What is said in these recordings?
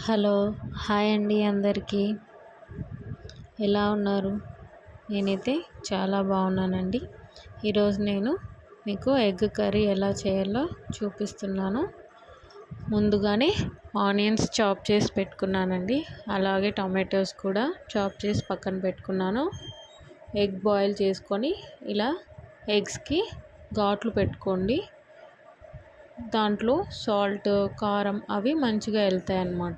Hello hi అండి అందరికీ ఎలా ఉన్నారు? నేనైతే చాలా బాగున్నానండి. ఈరోజు నేను మీకు ఎగ్ కర్రీ ఎలా చేయాలో చూపిస్తున్నాను. ముందుగానే ఆనియన్స్ చాప్ చేసి పెట్టుకున్నానండి. అలాగే టమాటోస్ కూడా చాప్ చేసి పక్కన పెట్టుకున్నాను. ఎగ్ బాయిల్ చేసుకొని ఇలా ఎగ్స్కి ఘాట్లు పెట్టుకోండి. దాంట్లో సాల్ట్, కారం అవి మంచిగా వెళ్తాయి అన్నమాట.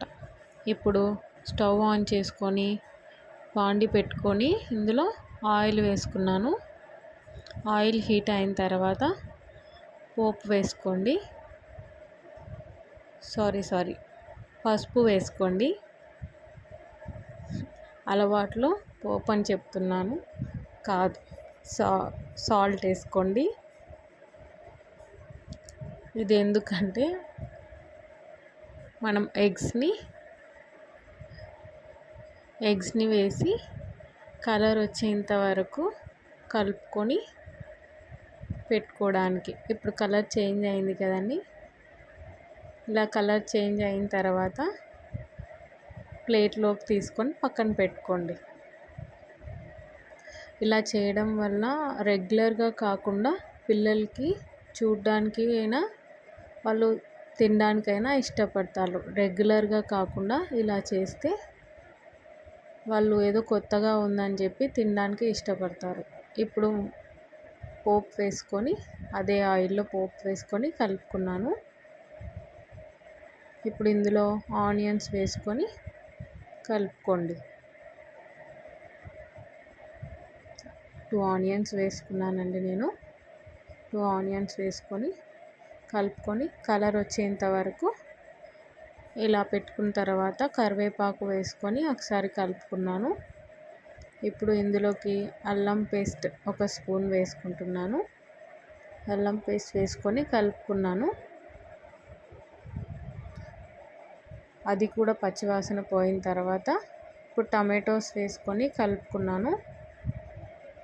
ఇప్పుడు స్టవ్ ఆన్ చేసుకొని బాండి పెట్టుకొని ఇందులో ఆయిల్ వేసుకున్నాను. ఆయిల్ హీట్ అయిన తర్వాత పోపు వేసుకోండి. పసుపు వేసుకోండి. అలవాట్లో పోపు అని చెప్తున్నాను కాదు, సాల్ట్ వేసుకోండి. ఇది ఎందుకంటే మనం ఎగ్స్ని వేసి కలర్ వచ్చేంత వరకు కలుపుకొని పెట్టుకోవడానికి. ఇప్పుడు కలర్ చేంజ్ అయింది కదండి. ఇలా కలర్ చేంజ్ అయిన తర్వాత ప్లేట్లోకి తీసుకొని పక్కన పెట్టుకోండి. ఇలా చేయడం వల్ల రెగ్యులర్గా కాకుండా పిల్లలకి చూడ్డానికి అయినా వాళ్ళు తినడానికైనా ఇష్టపడతారు. రెగ్యులర్గా కాకుండా ఇలా చేస్తే వాళ్ళు ఏదో కొత్తగా ఉందని చెప్పి తినడానికి ఇష్టపడతారు. ఇప్పుడు పోపు వేసుకొని అదే ఆయిల్లో పోపు వేసుకొని కలుపుకున్నాను. ఇప్పుడు ఇందులో ఆనియన్స్ వేసుకొని కలుపుకోండి. 2 ఆనియన్స్ వేసుకున్నానండి నేను. 2 ఆనియన్స్ వేసుకొని కలుపుకొని కలర్ వచ్చేంత వరకు ఇలా పెట్టుకున్న తర్వాత కరివేపాకు వేసుకొని ఒకసారి కలుపుకున్నాను. ఇప్పుడు ఇందులోకి అల్లం పేస్ట్ 1 స్పూన్ వేసుకుంటున్నాను. అల్లం పేస్ట్ వేసుకొని కలుపుకున్నాను. అది కూడా పచ్చివాసన పోయిన తర్వాత ఇప్పుడు టమాటోస్ వేసుకొని కలుపుకున్నాను.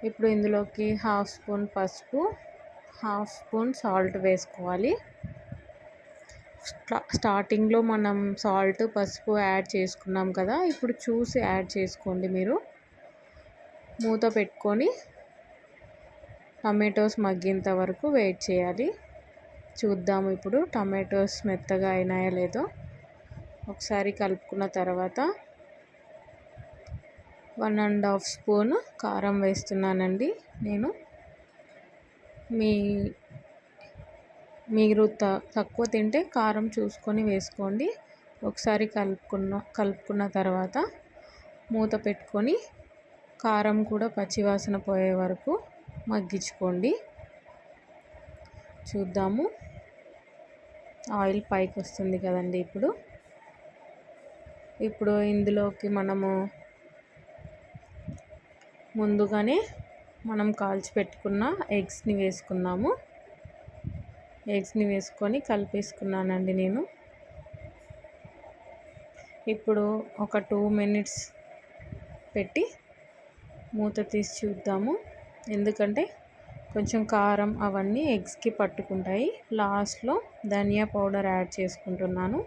ఇప్పుడు ఇందులోకి 1/2 స్పూన్ పసుపు, 1/2 స్పూన్ సాల్ట్ వేసుకోవాలి. స్టార్టింగ్లో మనం సాల్ట్, పసుపు యాడ్ చేసుకున్నాం కదా, ఇప్పుడు చూసి యాడ్ చేసుకోండి మీరు. మూత పెట్టుకొని టమాటోస్ మగ్గేంత వరకు వెయిట్ చేయాలి. చూద్దాము ఇప్పుడు టమాటోస్ మెత్తగా అయినాయో లేదో. ఒకసారి కలుపుకున్న తర్వాత 1.5 స్పూన్ కారం వేస్తున్నానండి నేను. మీరు తక్కువ తింటే కారం చూసుకొని వేసుకోండి. ఒకసారి కలుపుకున్న తర్వాత మూత పెట్టుకొని కారం కూడా పచ్చివాసన పోయే వరకు మగ్గించుకోండి. చూద్దాము, ఆయిల్ పైకి వస్తుంది కదండి. ఇప్పుడు ఇందులోకి మనము ముందుగానే కాల్చి పెట్టుకున్న ఎగ్స్ని వేసుకున్నాము. ఎగ్స్ని వేసుకొని కలిపేసుకున్నానండి నేను. ఇప్పుడు ఒక 2 మినిట్స్ పెట్టి మూత తీసి చూద్దాము. ఎందుకంటే కొంచెం కారం అవన్నీ ఎగ్స్కి పట్టుకుంటాయి. లాస్ట్లో ధనియా పౌడర్ యాడ్ చేసుకుంటున్నాను.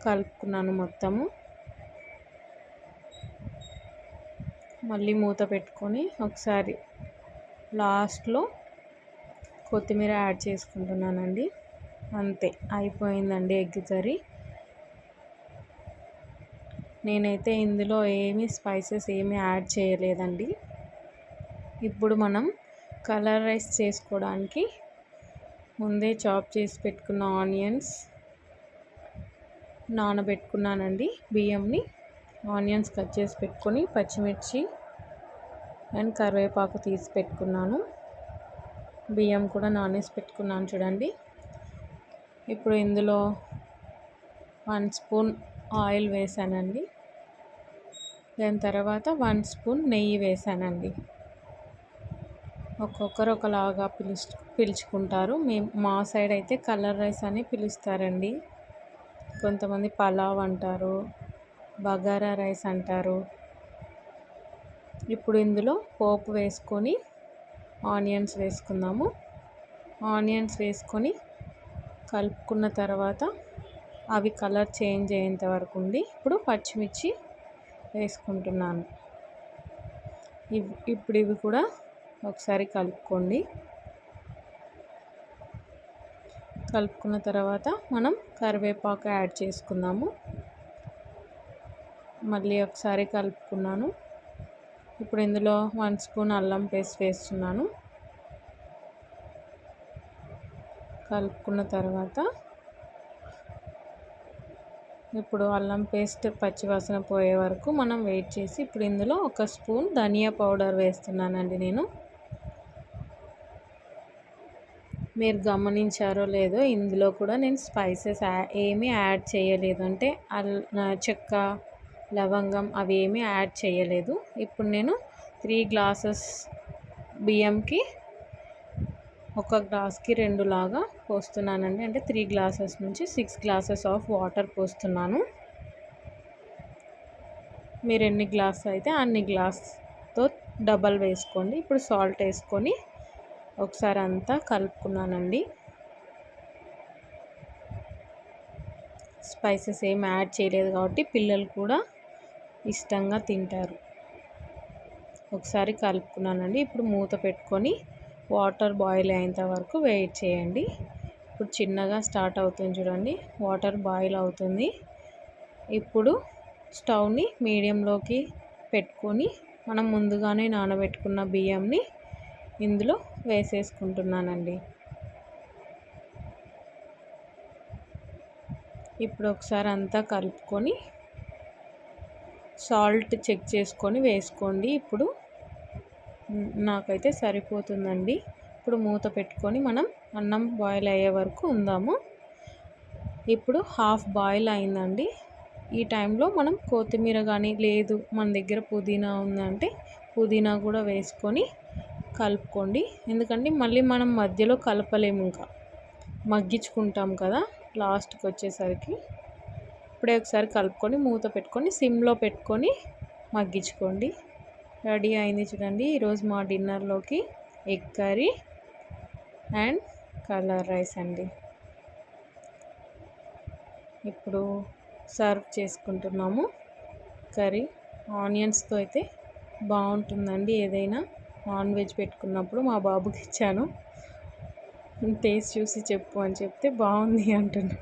కలుపుకున్నాను మొత్తము. మళ్ళీ మూత పెట్టుకొని ఒకసారి లాస్ట్లో కొత్తిమీర యాడ్ చేసుకుంటున్నానండి. అంతే, అయిపోయిందండి ఎగ్ కర్రీ. నేనైతే ఇందులో స్పైసెస్ ఏమీ యాడ్ చేయలేదండి. ఇప్పుడు మనం కలర్ రైస్ చేసుకోవడానికి ముందే చాప్ చేసి పెట్టుకున్న ఆనియన్స్ నానబెట్టుకున్నానండి. బియ్యంని ఆనియన్స్ కట్ చేసి పెట్టుకొని పచ్చిమిర్చి అండ్ కరివేపాకు తీసి పెట్టుకున్నాను. బియ్యం కూడా నానేసి పెట్టుకున్నాను చూడండి. ఇప్పుడు ఇందులో 1 స్పూన్ ఆయిల్ వేసానండి. దాని తర్వాత 1 స్పూన్ నెయ్యి వేసానండి. ఒక్కొక్కరు ఒకలాగా పిలుచుకుంటారు. మా సైడ్ అయితే కలర్ రైస్ అని పిలుస్తారండి. కొంతమంది పలావ్ అంటారు, బగారా రైస్ అంటారు. ఇప్పుడు ఇందులో పోపు వేసుకొని ఆనియన్స్ వేసుకుందాము. ఆనియన్స్ వేసుకొని కలుపుకున్న తర్వాత అవి కలర్ చేంజ్ అయ్యేంత వరకు ఉండి ఇప్పుడు పచ్చిమిర్చి వేసుకుంటున్నాను. ఇప్పుడు ఇవి కూడా ఒకసారి కలుపుకోండి. కలుపుకున్న తర్వాత మనం కరివేపాకు యాడ్ చేసుకుందాము. మళ్ళీ ఒకసారి కలుపుకున్నాను. ఇప్పుడు ఇందులో 1 స్పూన్ అల్లం పేస్ట్ వేస్తున్నాను. కలుపుకున్న తర్వాత ఇప్పుడు అల్లం పేస్ట్ పచ్చివాసన పోయే వరకు మనం వెయిట్ చేసి ఇప్పుడు ఇందులో 1 స్పూన్ ధనియా పౌడర్ వేస్తున్నానండి నేను. మీరు గమనించారో లేదో ఇందులో కూడా నేను స్పైసెస్ ఏమీ యాడ్ చేయలేదు. అంటే చెక్క, లవంగం అవి ఏమీ యాడ్ చేయలేదు. ఇప్పుడు నేను 3 గ్లాసెస్ బియ్యంకి 1 గ్లాస్కి 2 లాగా పోస్తున్నానండి. అంటే 3 గ్లాసెస్ నుంచి 6 గ్లాసెస్ ఆఫ్ వాటర్ పోస్తున్నాను. మీరు ఎన్ని గ్లాస్ అయితే అన్ని గ్లాస్తో డబల్ వేసుకోండి. ఇప్పుడు సాల్ట్ వేసుకొని ఒకసారి అంతా కలుపుకున్నానండి. స్పైసెస్ ఏం యాడ్ చేయలేదు కాబట్టి పిల్లలు కూడా ఇష్టంగా తింటారు. ఒకసారి కలుపుకున్నానండి. ఇప్పుడు మూత పెట్టుకొని వాటర్ బాయిల్ అయ్యేంత వరకు వెయిట్ చేయండి. ఇప్పుడు చిన్నగా స్టార్ట్ అవుతుంది చూడండి, వాటర్ బాయిల్ అవుతుంది. ఇప్పుడు స్టవ్ని మీడియంలోకి పెట్టుకొని మనం ముందుగానే నానబెట్టుకున్న బియ్యంని ఇందులో వేసేసుకుంటున్నానండి. ఇప్పుడు ఒకసారి అంతా కలుపుకొని సాల్ట్ చెక్ చేసుకొని వేసుకోండి. ఇప్పుడు నాకైతే సరిపోతుందండి. ఇప్పుడు మూత పెట్టుకొని మనం అన్నం బాయిల్ అయ్యే వరకు ఉందాము. ఇప్పుడు హాఫ్ బాయిల్ అయిందండి. ఈ టైంలో మనం కొత్తిమీర కానీ లేదు మన దగ్గర పుదీనా ఉందంటే పుదీనా కూడా వేసుకొని కలుపుకోండి. ఎందుకంటే మళ్ళీ మనం మధ్యలో కలపలేము, ఇంకా మగ్గించుకుంటాం కదా లాస్ట్కి వచ్చేసరికి. ఇప్పుడే ఒకసారి కలుపుకొని మూత పెట్టుకొని సిమ్లో పెట్టుకొని మగ్గించుకోండి. రెడీ అయింది చూడండి ఈరోజు మా డిన్నర్లోకి egg curry and colour rice అండి. ఇప్పుడు సర్వ్ చేసుకుంటున్నాము. కర్రీ ఆనియన్స్తో అయితే బాగుంటుందండి. ఏదైనా నాన్ వెజ్ పెట్టుకున్నప్పుడు మా బాబుకి ఇచ్చాను, టేస్ట్ చూసి చెప్పు అని చెప్తే బాగుంది అంటున్నాను.